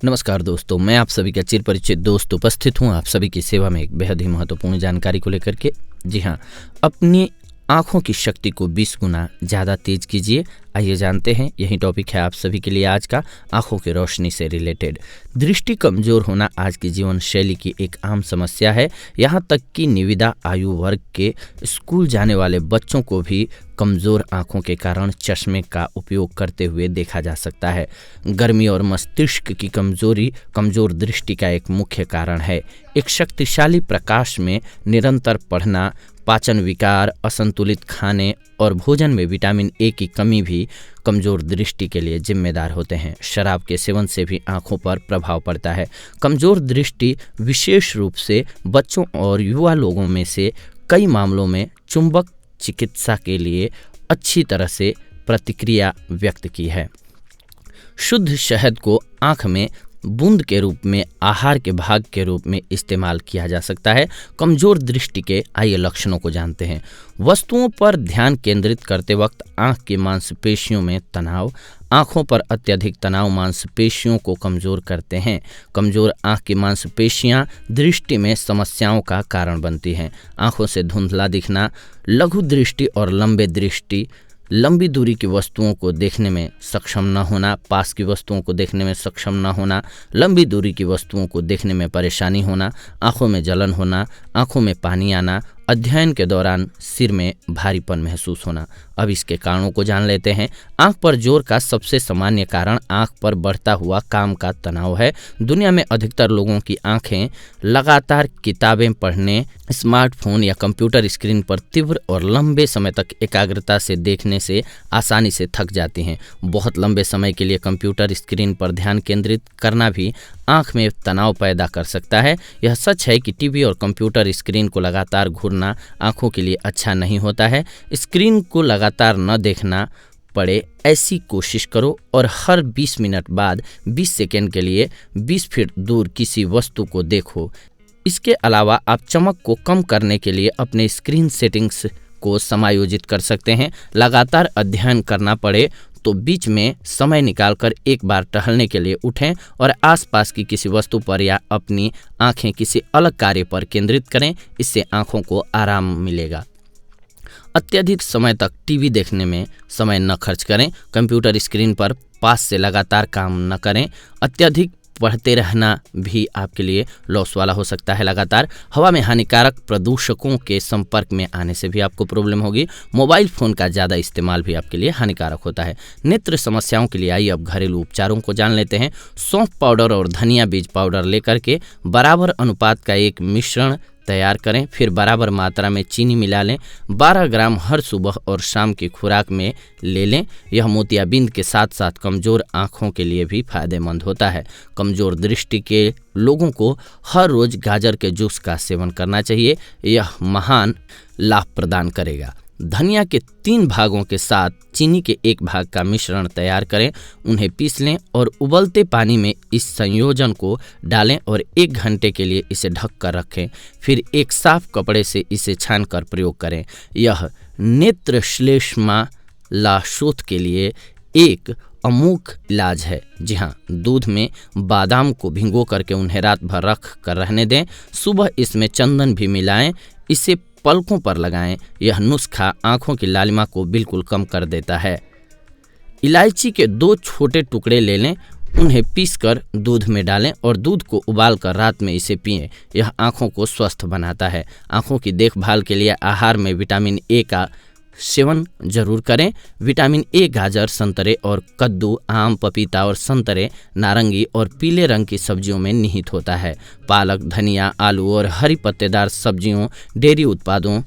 नमस्कार दोस्तों, मैं आप सभी का चिर परिचित दोस्त उपस्थित हूँ आप सभी की सेवा में एक बेहद ही महत्वपूर्ण जानकारी को लेकर के। जी हाँ, अपनी आँखों की शक्ति को 20 गुना ज़्यादा तेज कीजिए। आइए जानते हैं, यही टॉपिक है आप सभी के लिए आज का, आँखों की रोशनी से रिलेटेड। दृष्टि कमज़ोर होना आज की जीवन शैली की एक आम समस्या है। यहाँ तक कि निविदा आयु वर्ग के स्कूल जाने वाले बच्चों को भी कमज़ोर आँखों के कारण चश्मे का उपयोग करते हुए देखा जा सकता है। गर्मी और मस्तिष्क की कमजोरी कमज़ोर दृष्टि का एक मुख्य कारण है। एक शक्तिशाली प्रकाश में निरंतर पढ़ना, पाचन विकार, असंतुलित खाने और भोजन में विटामिन ए की कमी भी कमज़ोर दृष्टि के लिए जिम्मेदार होते हैं। शराब के सेवन से भी आँखों पर प्रभाव पड़ता है। कमज़ोर दृष्टि विशेष रूप से बच्चों और युवा लोगों में से कई मामलों में चुंबक चिकित्सा के लिए अच्छी तरह से प्रतिक्रिया व्यक्त की है। शुद्ध शहद को आँख में बूंद के रूप में आहार के भाग के रूप में इस्तेमाल किया जा सकता है। कमज़ोर दृष्टि के आइए लक्षणों को जानते हैं। वस्तुओं पर ध्यान केंद्रित करते वक्त आँख की मांसपेशियों में तनाव। आँखों पर अत्यधिक तनाव मांसपेशियों को कमज़ोर करते हैं। कमज़ोर आँख की मांसपेशियाँ दृष्टि में समस्याओं का कारण बनती हैं। आँखों से धुंधला दिखना, लघु दृष्टि और लंबे दृष्टि, लंबी दूरी की वस्तुओं को देखने में सक्षम न होना, पास की वस्तुओं को देखने में सक्षम न होना, लंबी दूरी की वस्तुओं को देखने में परेशानी होना, आँखों में जलन होना, आँखों में पानी आना, अध्ययन के दौरान सिर में भारीपन महसूस होना। अब इसके कारणों को जान लेते हैं। आँख पर जोर का सबसे सामान्य कारण आँख पर बढ़ता हुआ काम का तनाव है। दुनिया में अधिकतर लोगों की आँखें लगातार किताबें पढ़ने, स्मार्टफोन या कंप्यूटर स्क्रीन पर तीव्र और लंबे समय तक एकाग्रता से देखने से आसानी से थक जाती हैं। बहुत लंबे समय के लिए कंप्यूटर स्क्रीन पर ध्यान केंद्रित करना भी आँख में तनाव पैदा कर सकता है। यह सच है कि टीवी और कंप्यूटर स्क्रीन को लगातार घूरना आँखों के लिए अच्छा नहीं होता है। स्क्रीन को लगातार न देखना पड़े ऐसी कोशिश करो और हर 20 मिनट बाद 20 सेकंड के लिए 20 फीट दूर किसी वस्तु को देखो। इसके अलावा आप चमक को कम करने के लिए अपने स्क्रीन सेटिंग्स को समायोजित कर सकते हैं। लगातार अध्ययन करना पड़े तो बीच में समय निकालकर एक बार टहलने के लिए उठें और आसपास की किसी वस्तु पर या अपनी आंखें किसी अलग कार्य पर केंद्रित करें। इससे आंखों को आराम मिलेगा। अत्यधिक समय तक टीवी देखने में समय न खर्च करें। कंप्यूटर स्क्रीन पर पास से लगातार काम न करें। अत्यधिक पढ़ते रहना भी आपके लिए लॉस वाला हो सकता है। लगातार हवा में हानिकारक प्रदूषकों के संपर्क में आने से भी आपको प्रॉब्लम होगी। मोबाइल फ़ोन का ज़्यादा इस्तेमाल भी आपके लिए हानिकारक होता है। नेत्र समस्याओं के लिए आइए अब घरेलू उपचारों को जान लेते हैं। सौंफ पाउडर और धनिया बीज पाउडर लेकर के बराबर अनुपात का एक मिश्रण तैयार करें, फिर बराबर मात्रा में चीनी मिला लें। 12 ग्राम हर सुबह और शाम की खुराक में ले लें। यह मोतियाबिंद के साथ साथ कमज़ोर आँखों के लिए भी फायदेमंद होता है। कमज़ोर दृष्टि के लोगों को हर रोज़ गाजर के जूस का सेवन करना चाहिए। यह महान लाभ प्रदान करेगा। धनिया के 3 भागों के साथ चीनी के 1 भाग का मिश्रण तैयार करें, उन्हें पीस लें और उबलते पानी में इस संयोजन को डालें और 1 घंटे के लिए इसे ढक कर रखें। फिर एक साफ कपड़े से इसे छानकर प्रयोग करें। यह नेत्र श्लेष्मालाशोथ के लिए एक अमोघ इलाज है। जी हाँ, दूध में बादाम को भिगो करके उन्हें रात भर रख कर रहने दें। सुबह इसमें चंदन भी मिलाएं, इसे पलकों पर लगाएं। यह नुस्खा आंखों की लालिमा को बिल्कुल कम कर देता है। इलायची के 2 छोटे टुकड़े ले लें, उन्हें पीसकर दूध में डालें और दूध को उबालकर रात में इसे पिएं। यह आंखों को स्वस्थ बनाता है। आंखों की देखभाल के लिए आहार में विटामिन ए का सेवन जरूर करें। विटामिन ए गाजर, संतरे और कद्दू, आम, पपीता और संतरे, नारंगी और पीले रंग की सब्जियों में निहित होता है। पालक, धनिया, आलू और हरी पत्तेदार सब्जियों, डेयरी उत्पादों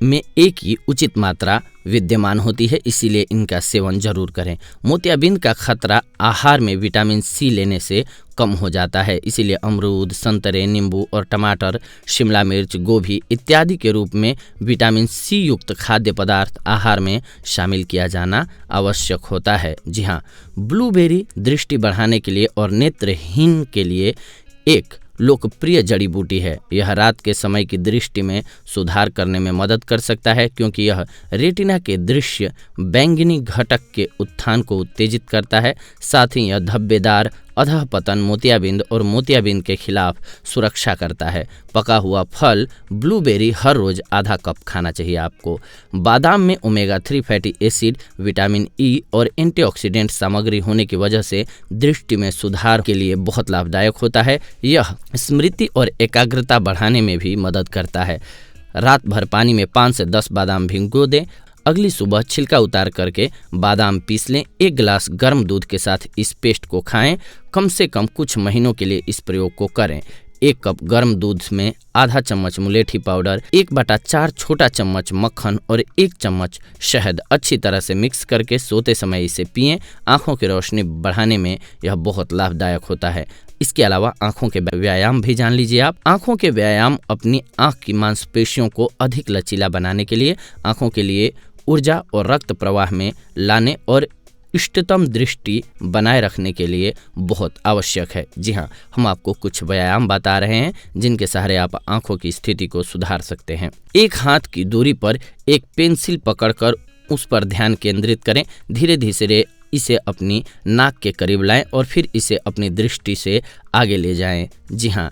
में ए की उचित मात्रा विद्यमान होती है, इसीलिए इनका सेवन जरूर करें। मोतियाबिंद का खतरा आहार में विटामिन सी लेने से कम हो जाता है, इसीलिए अमरूद, संतरे, नींबू और टमाटर, शिमला मिर्च, गोभी इत्यादि के रूप में विटामिन सी युक्त खाद्य पदार्थ आहार में शामिल किया जाना आवश्यक होता है। जी हाँ, ब्लूबेरी दृष्टि बढ़ाने के लिए और नेत्रहीन के लिए एक लोकप्रिय जड़ी बूटी है। यह रात के समय की दृष्टि में सुधार करने में मदद कर सकता है, क्योंकि यह रेटिना के दृश्य बैंगनी घटक के उत्थान को उत्तेजित करता है। साथ ही यह धब्बेदार अधः पतन मोतियाबिंद और मोतियाबिंद के खिलाफ सुरक्षा करता है। पका हुआ फल ब्लूबेरी हर रोज आधा कप खाना चाहिए आपको। बादाम में omega 3 fatty acid, vitamin E और एंटीऑक्सीडेंट सामग्री होने की वजह से दृष्टि में सुधार के लिए बहुत लाभदायक होता है। यह स्मृति और एकाग्रता बढ़ाने में भी मदद करता है। रात भर पानी में 5 से 10 बादाम भिगो दें। अगली सुबह छिलका उतार करके बादाम पीस लें। 1 गिलास गर्म दूध के साथ इस पेस्ट को खाएं। कम से कम कुछ महीनों के लिए इस प्रयोग को करें। 1 कप गर्म दूध में आधा चम्मच मुलेठी पाउडर, 1/4 छोटा चम्मच मक्खन और 1 चम्मच शहद अच्छी तरह से मिक्स करके सोते समय इसे पिएं। आंखों की रोशनी बढ़ाने में यह बहुत लाभदायक होता है। इसके अलावा आंखों के व्यायाम भी जान लीजिए आप। आंखों के व्यायाम अपनी आंख की मांसपेशियों को अधिक लचीला बनाने के लिए, आंखों के लिए ऊर्जा और रक्त प्रवाह में लाने और इष्टतम दृष्टि बनाए रखने के लिए बहुत आवश्यक है। जी हाँ, हम आपको कुछ व्यायाम बता रहे हैं जिनके सहारे आप आंखों की स्थिति को सुधार सकते हैं। 1 हाथ की दूरी पर एक पेंसिल पकड़कर उस पर ध्यान केंद्रित करें। धीरे धीरे इसे अपनी नाक के करीब लाएं और फिर इसे अपनी दृष्टि से आगे ले जाएं। जी हाँ,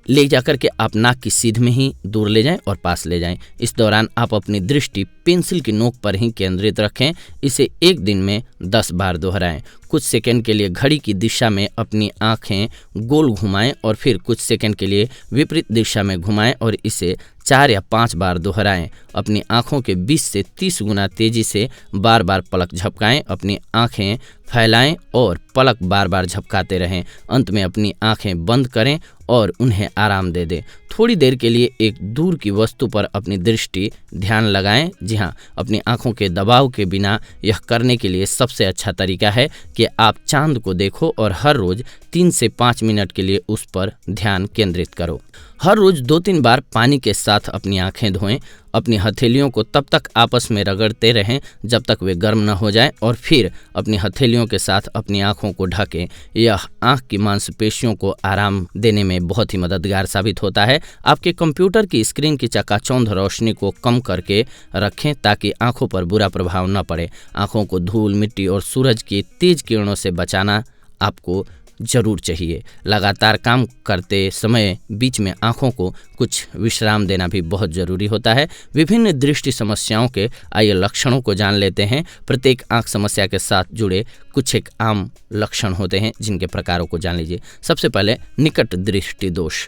ले जाकर के आप नाक की सीध में ही दूर ले जाएं और पास ले जाएं। इस दौरान आप अपनी दृष्टि पेंसिल की नोक पर ही केंद्रित रखें। इसे 1 दिन में 10 बार दोहराएं। कुछ सेकंड के लिए घड़ी की दिशा में अपनी आंखें गोल घुमाएं और फिर कुछ सेकंड के लिए विपरीत दिशा में घुमाएं और इसे 4 या 5 बार दोहराएं। अपनी आंखों के 20 से 30 गुना तेजी से बार बार पलक झपकाएं। अपनी आंखें फैलाएं और पलक बार बार झपकाते रहें। अंत में अपनी आंखें बंद करें और उन्हें आराम दे दें। थोड़ी देर के लिए एक दूर की वस्तु पर अपनी दृष्टि ध्यान लगाएं। जी हाँ, अपनी आंखों के दबाव के बिना यह करने के लिए सबसे अच्छा तरीका है कि आप चांद को देखो और हर रोज 3 से 5 मिनट के लिए उस पर ध्यान केंद्रित करो। हर रोज 2-3 बार पानी के साथ अपनी आंखें धोएं। अपनी हथेलियों को तब तक आपस में रगड़ते रहें जब तक वे गर्म न हो जाएं और फिर अपनी हथेलियों के साथ अपनी आंखों को ढकें। यह आंख की मांसपेशियों को आराम देने में बहुत ही मददगार साबित होता है। आपके कंप्यूटर की स्क्रीन की चकाचौंध रोशनी को कम करके रखें ताकि आंखों पर बुरा प्रभाव न पड़े। आंखों को धूल, मिट्टी और सूरज की तेज किरणों से बचाना आपको जरूर चाहिए। लगातार काम करते समय बीच में आंखों को कुछ विश्राम देना भी बहुत जरूरी होता है। विभिन्न दृष्टि समस्याओं के आइए लक्षणों को जान लेते हैं। प्रत्येक आंख समस्या के साथ जुड़े कुछ एक आम लक्षण होते हैं जिनके प्रकारों को जान लीजिए। सबसे पहले निकट दृष्टि दोष।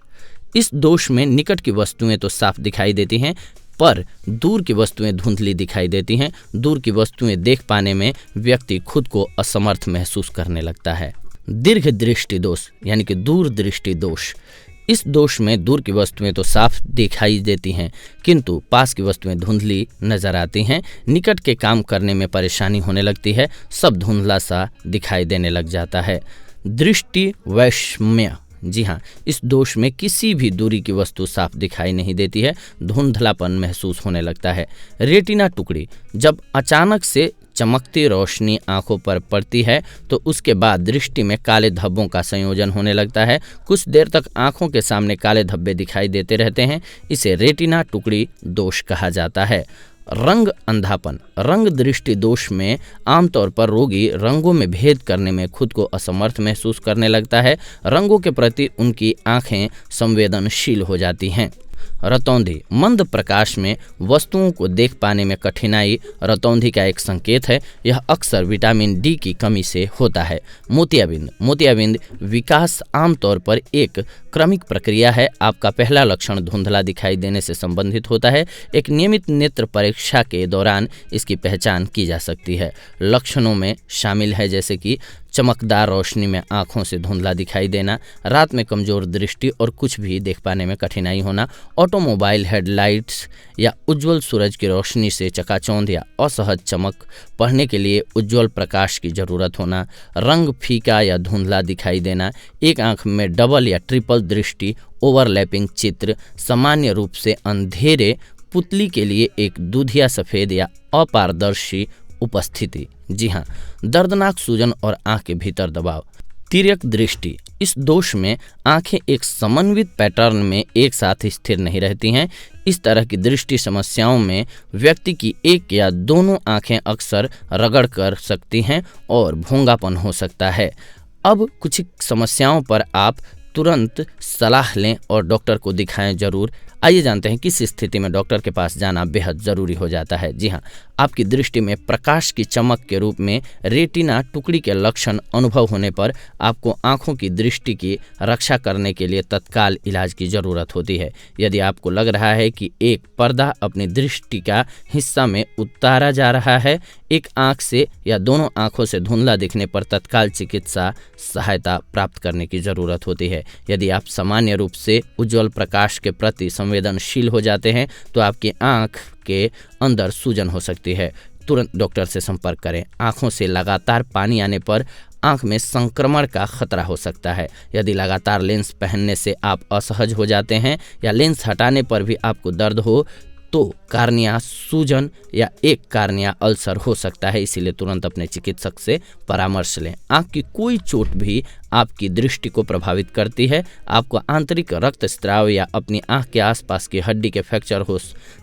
इस दोष में निकट की वस्तुएं तो साफ दिखाई देती हैं पर दूर की वस्तुएं धुंधली दिखाई देती हैं। दूर की वस्तुएं देख पाने में व्यक्ति खुद को असमर्थ महसूस करने लगता है। दीर्घ दृष्टि दोष यानी कि दूर दृष्टि दोष। इस दोष में दूर की वस्तुएं तो साफ दिखाई देती हैं किंतु पास की वस्तुएं धुंधली नजर आती हैं। निकट के काम करने में परेशानी होने लगती है। सब धुंधला सा दिखाई देने लग जाता है। दृष्टि वैषम्य। जी हाँ, इस दोष में किसी भी दूरी की वस्तु साफ दिखाई नहीं देती है। धुंधलापन महसूस होने लगता है। रेटिना टुकड़ी। जब अचानक से चमकती रोशनी आंखों पर पड़ती है तो उसके बाद दृष्टि में काले धब्बों का संयोजन होने लगता है। कुछ देर तक आंखों के सामने काले धब्बे दिखाई देते रहते हैं। इसे रेटिना टुकड़ी दोष कहा जाता है। रंग अंधापन। रंग दृष्टि दोष में आमतौर पर रोगी रंगों में भेद करने में खुद को असमर्थ महसूस करने लगता है। रंगों के प्रति उनकी आंखें संवेदनशील हो जाती हैं। रतौंधी। मंद प्रकाश में वस्तुओं को देख पाने में कठिनाई रतौंधी का एक संकेत है। यह अक्सर विटामिन डी की कमी से होता है। मोतियाबिंद। मोतियाबिंद विकास आमतौर पर एक क्रमिक प्रक्रिया है। आपका पहला लक्षण धुंधला दिखाई देने से संबंधित होता है। एक नियमित नेत्र परीक्षा के दौरान इसकी पहचान की जा सकती है। लक्षणों में शामिल है जैसे कि चमकदार रोशनी में आंखों से धुंधला दिखाई देना, रात में कमजोर दृष्टि और कुछ भी देख पाने में कठिनाई होना, ऑटोमोबाइल हेडलाइट्स या उज्जवल सूरज की रोशनी से चकाचौंध या असहज चमक, पढ़ने के लिए उज्जवल प्रकाश की जरूरत होना, रंग फीका या धुंधला दिखाई देना, एक आंख में डबल या ट्रिपल दृष्टि, ओवरलैपिंग चित्र, सामान्य रूप से अंधेरे पुतली के लिए एक दूधिया सफेद या अपारदर्शी उपस्थिति। जी हाँ, दर्दनाक सूजन और आंख के भीतर दबाव। तिर्यक दृष्टि। इस दोष में आंखें एक समन्वित पैटर्न में एक साथ स्थिर नहीं रहती हैं। इस तरह की दृष्टि समस्याओं में व्यक्ति की एक या दोनों आंखें अक्सर रगड़ कर सकती हैं और भोंगापन हो सकता है। अब कुछ समस्याओं पर आप तुरंत सलाह लें और डॉक्टर को दिखाएं जरूर। आइए जानते हैं किस स्थिति में डॉक्टर के पास जाना बेहद ज़रूरी हो जाता है। जी हाँ, आपकी दृष्टि में प्रकाश की चमक के रूप में रेटिना टुकड़ी के लक्षण अनुभव होने पर आपको आंखों की दृष्टि की रक्षा करने के लिए तत्काल इलाज की ज़रूरत होती है। यदि आपको लग रहा है कि एक पर्दा अपनी दृष्टि का हिस्सा में उतारा जा रहा है, एक आंख से या दोनों आंखों से धुंधला दिखने पर तत्काल चिकित्सा सहायता प्राप्त करने की ज़रूरत होती है। यदि आप सामान्य रूप से उज्ज्वल प्रकाश के प्रति संवेदनशील हो जाते हैं तो आपकी आंख के अंदर सूजन हो सकती है। तुरंत डॉक्टर से संपर्क करें। आंखों से लगातार पानी आने पर आंख में संक्रमण का खतरा हो सकता है। यदि लगातार लेंस पहनने से आप असहज हो जाते हैं या लेंस हटाने पर भी आपको दर्द हो तो कार्निया सूजन या एक कार्निया अल्सर हो सकता है। इसीलिए तुरंत अपने चिकित्सक से परामर्श लें। आंख की कोई चोट भी आपकी दृष्टि को प्रभावित करती है। आपको आंतरिक रक्तस्राव या अपनी आंख के आसपास की हड्डी के फ्रैक्चर हो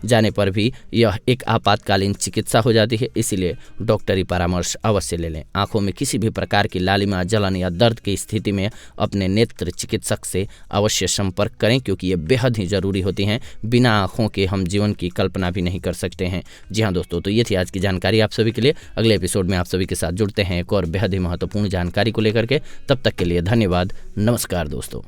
जाने पर भी यह एक आपातकालीन चिकित्सा हो जाती है। इसीलिए डॉक्टरी परामर्श अवश्य ले लें। आंखों में किसी भी प्रकार की लालिमा, जलन या दर्द की स्थिति में अपने नेत्र चिकित्सक से अवश्य संपर्क करें, क्योंकि ये बेहद ही जरूरी होती हैं। बिना आंखों के हम जीवन की कल्पना भी नहीं कर सकते हैं। जी हाँ दोस्तों, तो ये थी आज की जानकारी आप सभी के लिए। अगले एपिसोड में आप सभी के साथ जुड़ते हैं एक और बेहद ही महत्वपूर्ण जानकारी को लेकर के। तब तक के लिए धन्यवाद। नमस्कार दोस्तों।